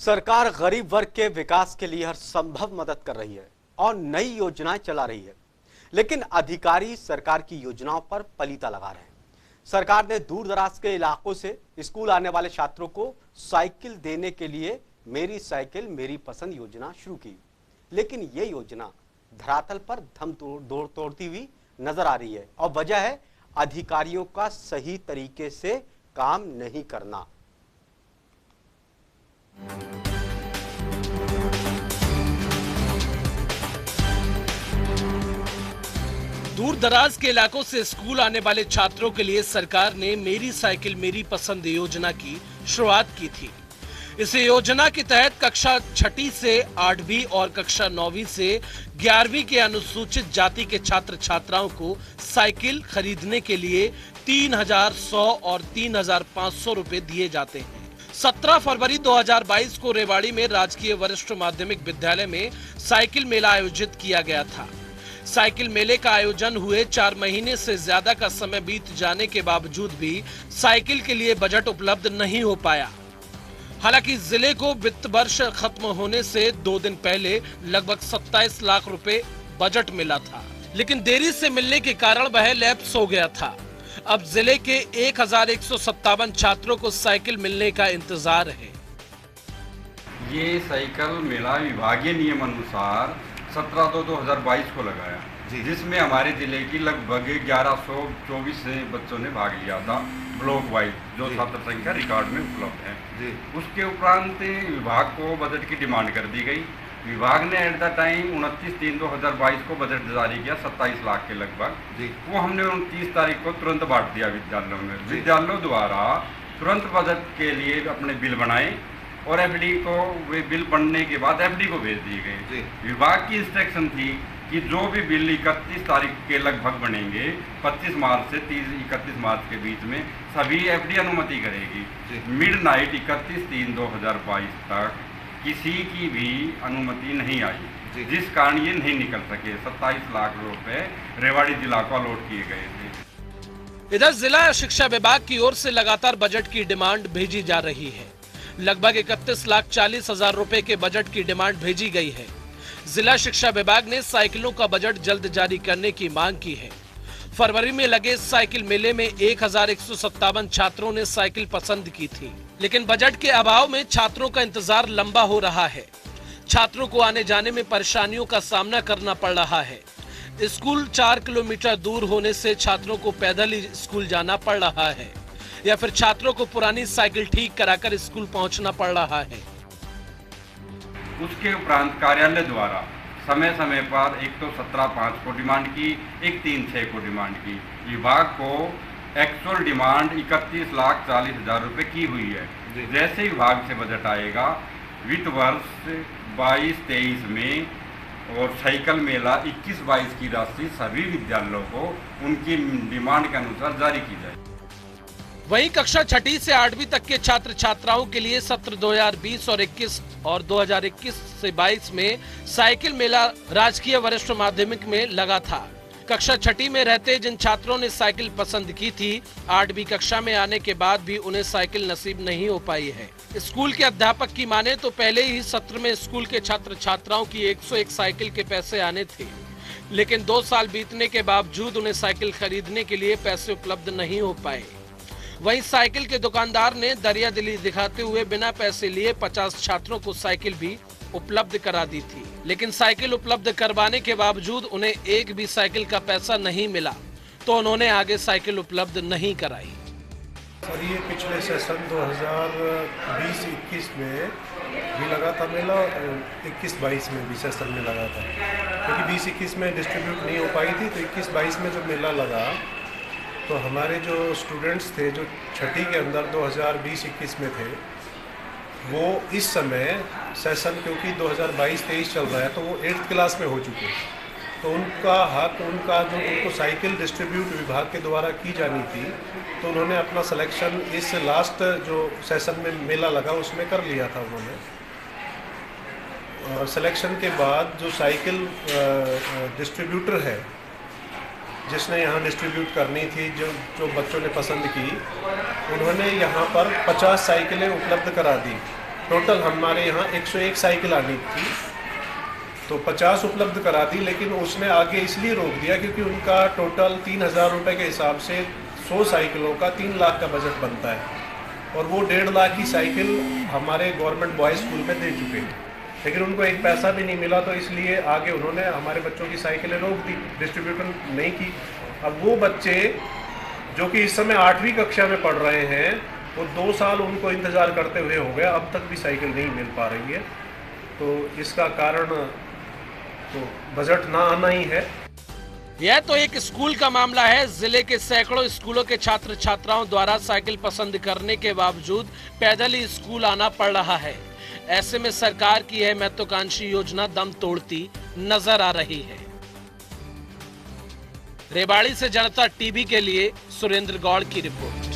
सरकार गरीब वर्ग के विकास के लिए हर संभव मदद कर रही है और नई योजनाएं चला रही है, लेकिन अधिकारी सरकार की योजनाओं पर पलीता लगा रहे हैं। सरकार ने दूर दराज के इलाकों से स्कूल आने वाले छात्रों को साइकिल देने के लिए मेरी साइकिल मेरी पसंद योजना शुरू की, लेकिन ये योजना धरातल पर दम तोड़ती हुई नजर आ रही है और वजह है अधिकारियों का सही तरीके से काम नहीं करना। दूर दराज के इलाकों से स्कूल आने वाले छात्रों के लिए सरकार ने मेरी साइकिल मेरी पसंद योजना की शुरुआत की थी। इस योजना के तहत कक्षा 6वीं से 8वीं और कक्षा 9वीं से 11वीं के अनुसूचित जाति के छात्र छात्राओं को साइकिल खरीदने के लिए 3,100 और 3,500 रुपए दिए जाते हैं। 17 फरवरी 2022 को रेवाड़ी में राजकीय वरिष्ठ माध्यमिक विद्यालय में साइकिल मेला आयोजित किया गया था। साइकिल मेले का आयोजन हुए 4 महीने से ज्यादा का समय बीत जाने के बावजूद भी साइकिल के लिए बजट उपलब्ध नहीं हो पाया। हालांकि जिले को वित्त वर्ष खत्म होने से 2 दिन पहले लगभग 27 लाख रुपए बजट मिला था, लेकिन देरी से मिलने के कारण वह लैप्स हो गया था। अब जिले के 1157 छात्रों को साइकिल मिलने का इंतजार है। ये साइकिल मेला विभागीय नियम अनुसार 17/2/2022 को लगाया, जिसमें हमारे जिले की लगभग 1124 बच्चों ने भाग लिया था ब्लॉक वाइज, जो छात्र संख्या रिकॉर्ड में उपलब्ध है। उसके उपरांत विभाग को बजट की डिमांड कर दी गई। विभाग ने एट द टाइम 29/3/2022 को बजट जारी किया 27 लाख के लगभग। वो हमने 29 तारीख को तुरंत बांट दिया विद्यालयों में। विद्यालयों द्वारा तुरंत बजट के लिए अपने बिल बनाए और एफडी को वे बिल बनने के बाद एफडी को भेज दिए गए। विभाग की इंस्ट्रक्शन थी कि जो भी बिल 31 तारीख के लगभग बनेंगे, 25 मार्च से 31 मार्च के बीच में सभी एफडी अनुमति करेगी। मिडनाइट 31/3/2022 तक किसी की भी अनुमति नहीं आई, जिस कारण ये नहीं निकल सके। 27 लाख रुपए रेवाड़ी जिला को अलॉट किए गए थे। इधर जिला शिक्षा विभाग की ओर से लगातार बजट की डिमांड भेजी जा रही है। लगभग 31,40,000 रुपए के बजट की डिमांड भेजी गई है। जिला शिक्षा विभाग ने साइकिलों का बजट जल्द जारी करने की मांग की है। फरवरी में लगे साइकिल मेले में 1157 छात्रों ने साइकिल पसंद की थी, लेकिन बजट के अभाव में छात्रों का इंतजार लंबा हो रहा है। छात्रों को आने जाने में परेशानियों का सामना करना पड़ रहा है। स्कूल 4 किलोमीटर दूर होने से छात्रों को पैदल ही स्कूल जाना पड़ रहा है या फिर छात्रों को पुरानी साइकिल ठीक कराकर स्कूल पहुंचना पड़ रहा है। उसके उपरांत कार्यालय द्वारा समय समय पर एक तो 17/5 को डिमांड की, एक 3/6 को डिमांड की। विभाग को एक्चुअल डिमांड 31,40,000 रुपए की हुई है। जैसे विभाग से बजट आएगा वित्त वर्ष 22-23 में और साइकिल मेला 21-22 की राशि सभी विद्यालयों को उनकी डिमांड के अनुसार जारी की जाएगी। वहीं कक्षा 6वीं से 8वीं तक के छात्र छात्राओं के लिए सत्र 2020 और 21 और 2021 से 22 में साइकिल मेला राजकीय वरिष्ठ माध्यमिक में लगा था। कक्षा 6वीं में रहते जिन छात्रों ने साइकिल पसंद की थी, 8वीं कक्षा में आने के बाद भी उन्हें साइकिल नसीब नहीं हो पाई है। स्कूल के अध्यापक की माने तो पहले ही सत्र में स्कूल के छात्र छात्राओं की 101 साइकिल के पैसे आने थे, लेकिन 2 साल बीतने के बावजूद उन्हें साइकिल खरीदने के लिए पैसे उपलब्ध नहीं हो पाए। वहीं साइकिल के दुकानदार ने दरियादिली दिखाते हुए बिना पैसे लिए 50 छात्रों को साइकिल भी उपलब्ध करा दी थी, लेकिन साइकिल उपलब्ध करवाने के बावजूद उन्हें एक भी साइकिल का पैसा नहीं मिला, तो उन्होंने आगे साइकिल उपलब्ध नहीं कराई। और ये पिछले सेशन 2020-21 में भी लगा था मेला, 21-22 में भी सेशन में लगा था, क्योंकि 20-21 में डिस्ट्रीब्यूट नहीं हो पाई थी। तो 21-22 में जब मेला लगा तो हमारे जो स्टूडेंट्स थे जो 6वीं के अंदर 2020-21 में थे, वो इस समय सेशन क्योंकि 2022-23 चल रहा है तो वो 8th क्लास में हो चुके हैं। तो उनका हक, उनका जो उनको साइकिल डिस्ट्रीब्यूट विभाग के द्वारा की जानी थी, तो उन्होंने अपना सिलेक्शन इस लास्ट जो सेशन में मेला लगा उसमें कर लिया था उन्होंने। सिलेक्शन के बाद जो साइकिल डिस्ट्रीब्यूटर है जिसने यहाँ डिस्ट्रीब्यूट करनी थी, जो बच्चों ने पसंद की, उन्होंने यहाँ पर 50 साइकिलें उपलब्ध करा दी टोटल हमारे यहाँ 101 साइकिल आनी थी, तो 50 उपलब्ध करा दी, लेकिन उसने आगे इसलिए रोक दिया क्योंकि उनका टोटल 3,000 रुपये के हिसाब से 100 साइकिलों का 3 लाख का बजट बनता है, और वो 1.5 लाख की साइकिल हमारे गवर्नमेंट बॉयज़ स्कूल में दे चुके हैं, लेकिन उनको एक पैसा भी नहीं मिला, तो इसलिए आगे उन्होंने हमारे बच्चों की साइकिलें रोक दी, डिस्ट्रीब्यूशन नहीं की। अब वो बच्चे जो कि इस समय 8वीं कक्षा में पढ़ रहे हैं, वो 2 साल उनको इंतज़ार करते हुए हो गया, अब तक भी साइकिल नहीं मिल पा रही है। तो इसका कारण तो बजट ना आना ही है। यह तो एक स्कूल का मामला है। जिले के सैकड़ों स्कूलों के छात्र छात्राओं द्वारा साइकिल पसंद करने के बावजूद पैदल ही स्कूल आना पड़ रहा है। ऐसे में सरकार की यह महत्वाकांक्षी योजना दम तोड़ती नजर आ रही है। रेवाड़ी से जनता टीवी के लिए सुरेंद्र गौड़ की रिपोर्ट।